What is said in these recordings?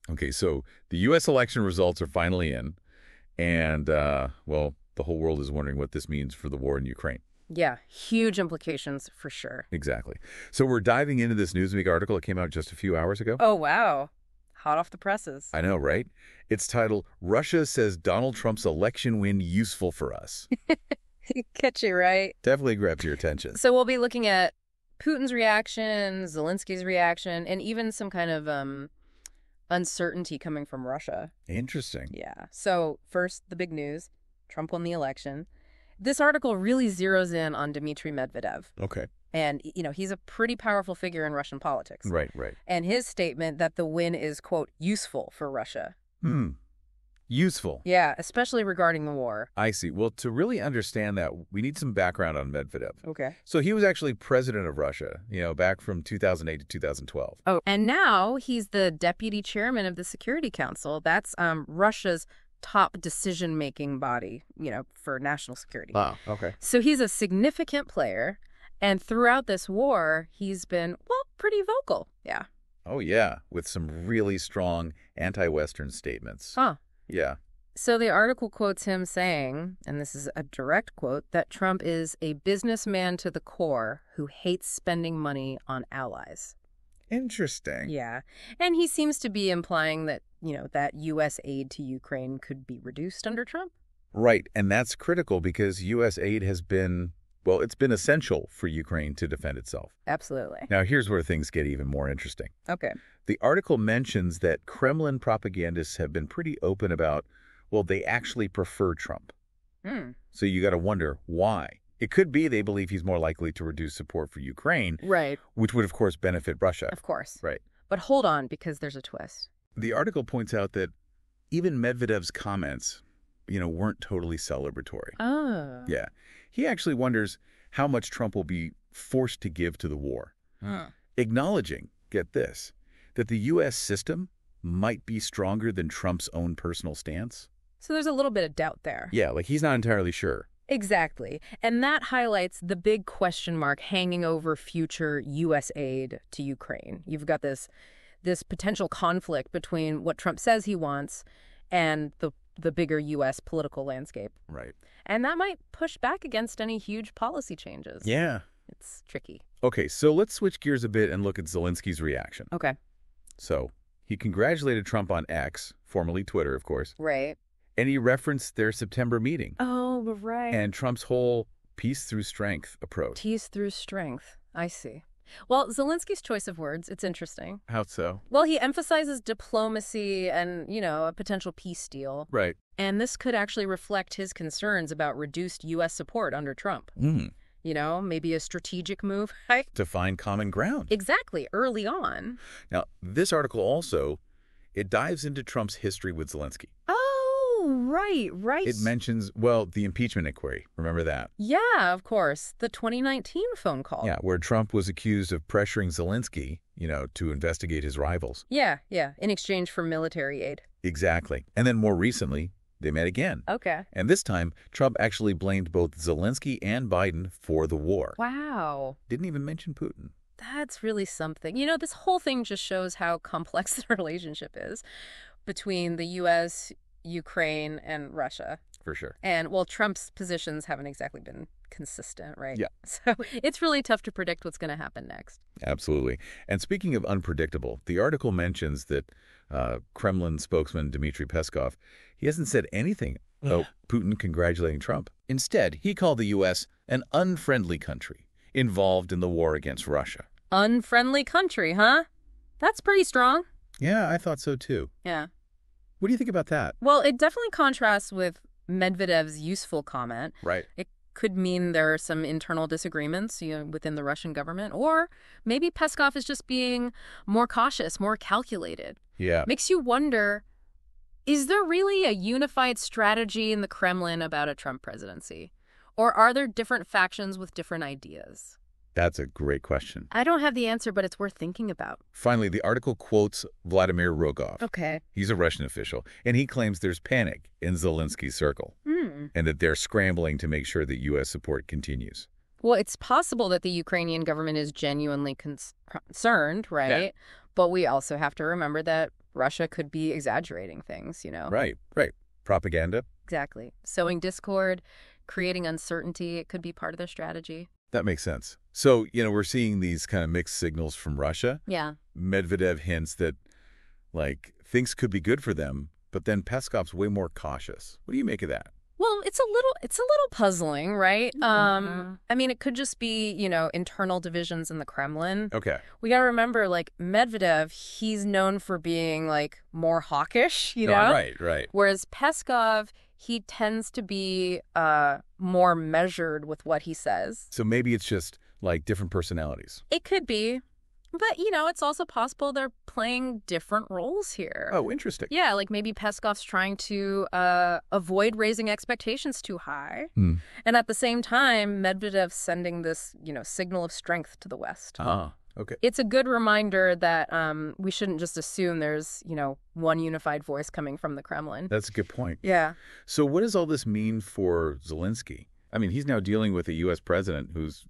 Okay, so the U.S. election results are finally in, and, well, the whole world is wondering what this means for the war in Ukraine. Yeah, huge implications for sure. Exactly. So we're diving into this Newsweek article that came out just a few hours ago. Oh, wow. Hot off the presses. I know, right? It's titled, Russia Says Donald Trump's Election Win Useful for Us. Catchy, right? Definitely grabs your attention. So we'll be looking at Putin's reaction, Zelensky's reaction, and even some kind of uncertainty coming from Russia. Interesting. Yeah. So first, the big news. Trump won the election. This article really zeroes in on Dmitry Medvedev. Okay. And, he's a pretty powerful figure in Russian politics. Right, right. And his statement that the win is, quote, useful for Russia. Useful. Yeah, especially regarding the war. I see. Well, to really understand that, we need some background on Medvedev. Okay. So he was actually president of Russia, back from 2008 to 2012. Oh, and now he's the deputy chairman of the Security Council. That's Russia's top decision-making body, for national security. Wow, okay. So he's a significant player, and throughout this war, he's been, pretty vocal. Yeah. Oh, yeah, with some really strong anti-Western statements. Huh. Yeah. So the article quotes him saying, and this is a direct quote, that Trump is a businessman to the core who hates spending money on allies. Interesting. Yeah. And he seems to be implying that, that U.S. aid to Ukraine could be reduced under Trump. Right. And that's critical because U.S. aid has been, it's been essential for Ukraine to defend itself. Absolutely. Now, here's where things get even more interesting. Okay. The article mentions that Kremlin propagandists have been pretty open about, they actually prefer Trump. So you got to wonder why. It could be they believe he's more likely to reduce support for Ukraine. Right. Which would, of course, benefit Russia. Of course. Right. But hold on, because there's a twist. The article points out that even Medvedev's comments, weren't totally celebratory. Oh. Yeah. He actually wonders how much Trump will be forced to give to the war. Acknowledging, get this, that the U.S. system might be stronger than Trump's own personal stance. So there's a little bit of doubt there. Yeah, he's not entirely sure. Exactly. And that highlights the big question mark hanging over future U.S. aid to Ukraine. You've got this potential conflict between what Trump says he wants and the bigger U.S. political landscape. Right. And that might push back against any huge policy changes. Yeah. It's tricky. Okay, so let's switch gears a bit and look at Zelensky's reaction. Okay. So he congratulated Trump on X, formerly Twitter, of course. Right. And he referenced their September meeting. Oh, right. And Trump's whole peace through strength approach. Peace through strength. I see. Well, Zelensky's choice of words, it's interesting. How so? Well, he emphasizes diplomacy and, a potential peace deal. Right. And this could actually reflect his concerns about reduced U.S. support under Trump. Maybe a strategic move. To find common ground. Exactly, early on. Now, this article also, it dives into Trump's history with Zelensky. Oh, right. It mentions, the impeachment inquiry. Remember that? Yeah, of course. The 2019 phone call. Yeah, where Trump was accused of pressuring Zelensky, to investigate his rivals. Yeah, in exchange for military aid. Exactly. And then more recently, they met again. Okay. And this time, Trump actually blamed both Zelensky and Biden for the war. Wow. Didn't even mention Putin. That's really something. This whole thing just shows how complex the relationship is between the U.S., Ukraine, and Russia. For sure. And, Trump's positions haven't exactly been consistent, right? Yeah. So it's really tough to predict what's going to happen next. Absolutely. And speaking of unpredictable, the article mentions that Kremlin spokesman Dmitry Peskov, he hasn't said anything about Putin congratulating Trump. Instead, he called the U.S. an unfriendly country involved in the war against Russia. Unfriendly country, huh? That's pretty strong. Yeah, I thought so too. Yeah. What do you think about that? Well, it definitely contrasts with Medvedev's useful comment. Right. It could mean there are some internal disagreements within the Russian government, or maybe Peskov is just being more cautious, more calculated. Yeah. Makes you wonder, is there really a unified strategy in the Kremlin about a Trump presidency? Or are there different factions with different ideas? That's a great question. I don't have the answer, but it's worth thinking about. Finally, the article quotes Vladimir Rogov. Okay. He's a Russian official, and he claims there's panic in Zelensky's circle, and that they're scrambling to make sure that U.S. support continues. Well, it's possible that the Ukrainian government is genuinely concerned, right? Yeah. But we also have to remember that Russia could be exaggerating things, Right. Propaganda. Exactly. Sowing discord, creating uncertainty, it could be part of their strategy. That makes sense. So, we're seeing these kind of mixed signals from Russia. Yeah. Medvedev hints that, things could be good for them, but then Peskov's way more cautious. What do you make of that? Well, it's a little puzzling, right? I mean, it could just be, internal divisions in the Kremlin. Okay. We got to remember, Medvedev, he's known for being, more hawkish, Right. Whereas Peskov, he tends to be more measured with what he says. So maybe it's just, different personalities. It could be. But, it's also possible they're playing different roles here. Oh, interesting. Yeah, maybe Peskov's trying to avoid raising expectations too high. Hmm. And at the same time, Medvedev's sending this, signal of strength to the West. Ah, okay. It's a good reminder that we shouldn't just assume there's, one unified voice coming from the Kremlin. That's a good point. Yeah. So what does all this mean for Zelensky? I mean, he's now dealing with a U.S. president who's,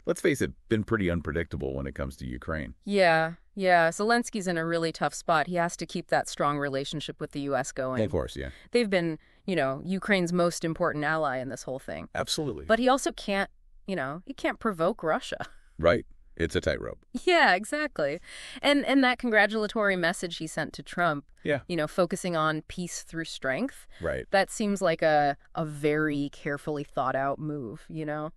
let's face it, been pretty unpredictable when it comes to Ukraine. Yeah. Zelensky's in a really tough spot. He has to keep that strong relationship with the U.S. going. Of course, yeah. They've been, Ukraine's most important ally in this whole thing. Absolutely. But he also can't, he can't provoke Russia. Right. It's a tightrope. Yeah, exactly. And that congratulatory message he sent to Trump, focusing on peace through strength. Right. That seems like a very carefully thought out move,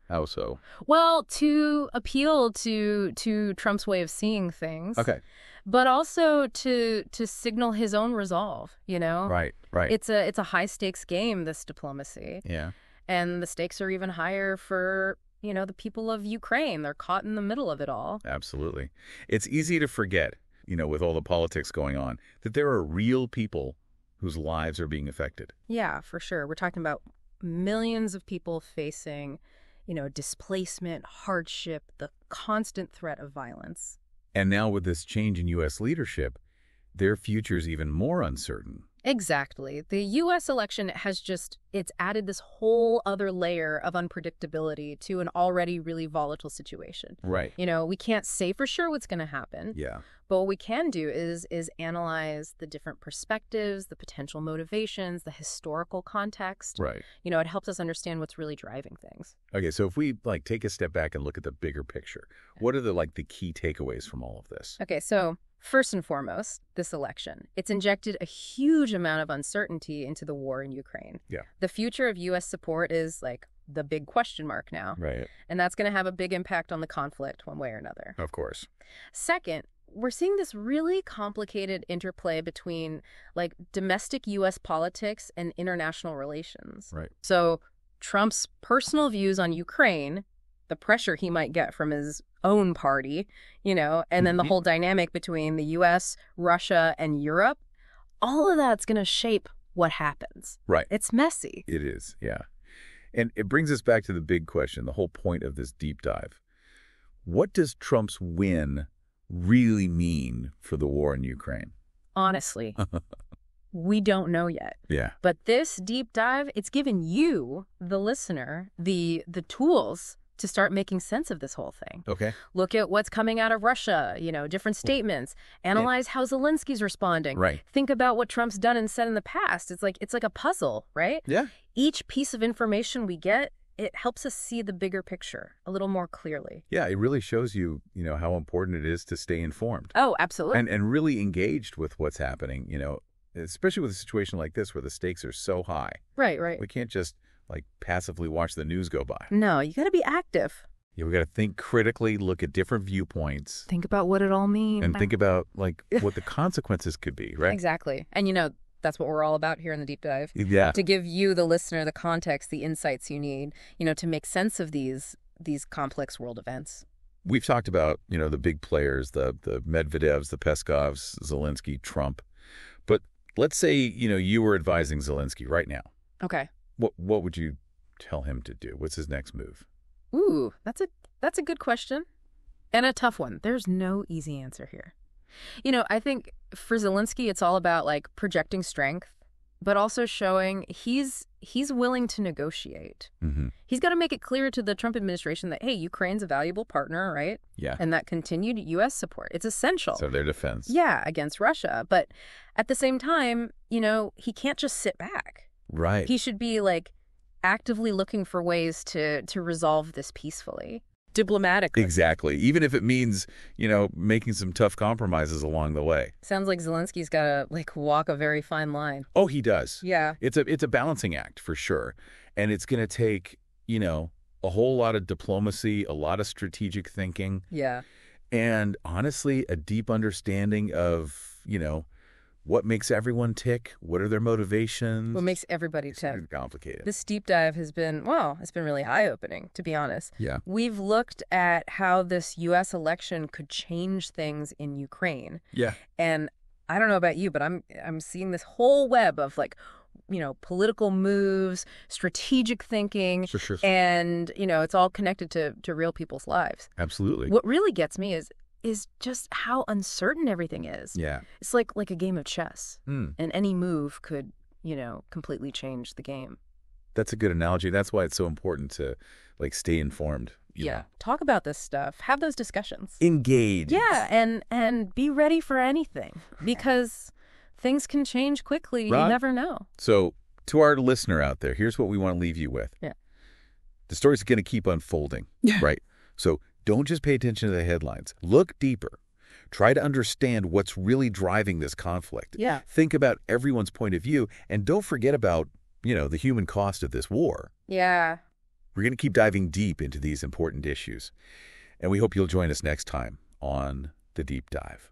How so? Well, to appeal to Trump's way of seeing things. Okay. But also to signal his own resolve, Right. It's a high stakes game, this diplomacy. Yeah. And the stakes are even higher for the people of Ukraine. They're caught in the middle of it all. Absolutely. It's easy to forget, with all the politics going on, that there are real people whose lives are being affected. Yeah, for sure. We're talking about millions of people facing, displacement, hardship, the constant threat of violence. And now with this change in U.S. leadership, their future's even more uncertain. Exactly. The U.S. election has it's added this whole other layer of unpredictability to an already really volatile situation. Right. We can't say for sure what's going to happen. Yeah. But what we can do is analyze the different perspectives, the potential motivations, the historical context. Right. It helps us understand what's really driving things. Okay, so if we take a step back and look at the bigger picture, what are the key takeaways from all of this? Okay, so first and foremost, this election, it's injected a huge amount of uncertainty into the war in Ukraine. Yeah. The future of U.S. support is the big question mark now. Right. And that's going to have a big impact on the conflict one way or another. Of course. Second, we're seeing this really complicated interplay between domestic U.S. politics and international relations. Right. So Trump's personal views on Ukraine, the pressure he might get from his own party, and then the whole dynamic between the U.S., Russia, and Europe, all of that's going to shape what happens. Right. It's messy. It is, yeah. And it brings us back to the big question, the whole point of this deep dive. What does Trump's win really mean for the war in Ukraine? Honestly, we don't know yet. Yeah. But this deep dive, it's given you, the listener, the tools to start making sense of this whole thing. Okay. Look at what's coming out of Russia, different statements. Analyze how Zelensky's responding. Right. Think about what Trump's done and said in the past. It's like a puzzle, right? Yeah. Each piece of information we get, it helps us see the bigger picture a little more clearly. Yeah, it really shows you, how important it is to stay informed. Oh, absolutely. And really engaged with what's happening, especially with a situation like this where the stakes are so high. Right. We can't just passively watch the news go by. No, you got to be active. Yeah, we got to think critically, look at different viewpoints. Think about what it all means. And think about what the consequences could be, right? Exactly. And that's what we're all about here in the deep dive. Yeah. To give you, the listener, the context, the insights you need, to make sense of these complex world events. We've talked about, the big players, the Medvedevs, the Peskovs, Zelensky, Trump. But let's say, you were advising Zelensky right now. Okay. What would you tell him to do? What's his next move? Ooh, that's a good question. And a tough one. There's no easy answer here. I think for Zelensky, it's all about projecting strength, but also showing he's willing to negotiate. He's got to make it clear to the Trump administration that, hey, Ukraine's a valuable partner, right? Yeah. And that continued U.S. support, it's essential. So their defense. Yeah, against Russia. But at the same time, he can't just sit back. Right. He should be, actively looking for ways to resolve this peacefully. Diplomatically. Exactly. Even if it means, making some tough compromises along the way. Sounds like Zelensky's got to, walk a very fine line. Oh, he does. Yeah. It's a balancing act, for sure. And it's going to take, a whole lot of diplomacy, a lot of strategic thinking. Yeah. And honestly, a deep understanding of, what makes everyone tick? What are their motivations? What makes everybody tick? It's complicated. This deep dive has been, it's been really eye-opening, to be honest. Yeah. We've looked at how this U.S. election could change things in Ukraine. Yeah. And I don't know about you, but I'm seeing this whole web of, political moves, strategic thinking. Sure. And, it's all connected to real people's lives. Absolutely. What really gets me is just how uncertain everything is. Yeah. It's like a game of chess. And any move could, completely change the game. That's a good analogy. That's why it's so important to, stay informed. You know. Talk about this stuff. Have those discussions. Engage. Yeah, and be ready for anything. Because things can change quickly. Right. You never know. So, to our listener out there, here's what we want to leave you with. Yeah. The story's going to keep unfolding. Right? So, don't just pay attention to the headlines. Look deeper. Try to understand what's really driving this conflict. Yeah. Think about everyone's point of view, and don't forget about, the human cost of this war. Yeah. We're going to keep diving deep into these important issues, and we hope you'll join us next time on The Deep Dive.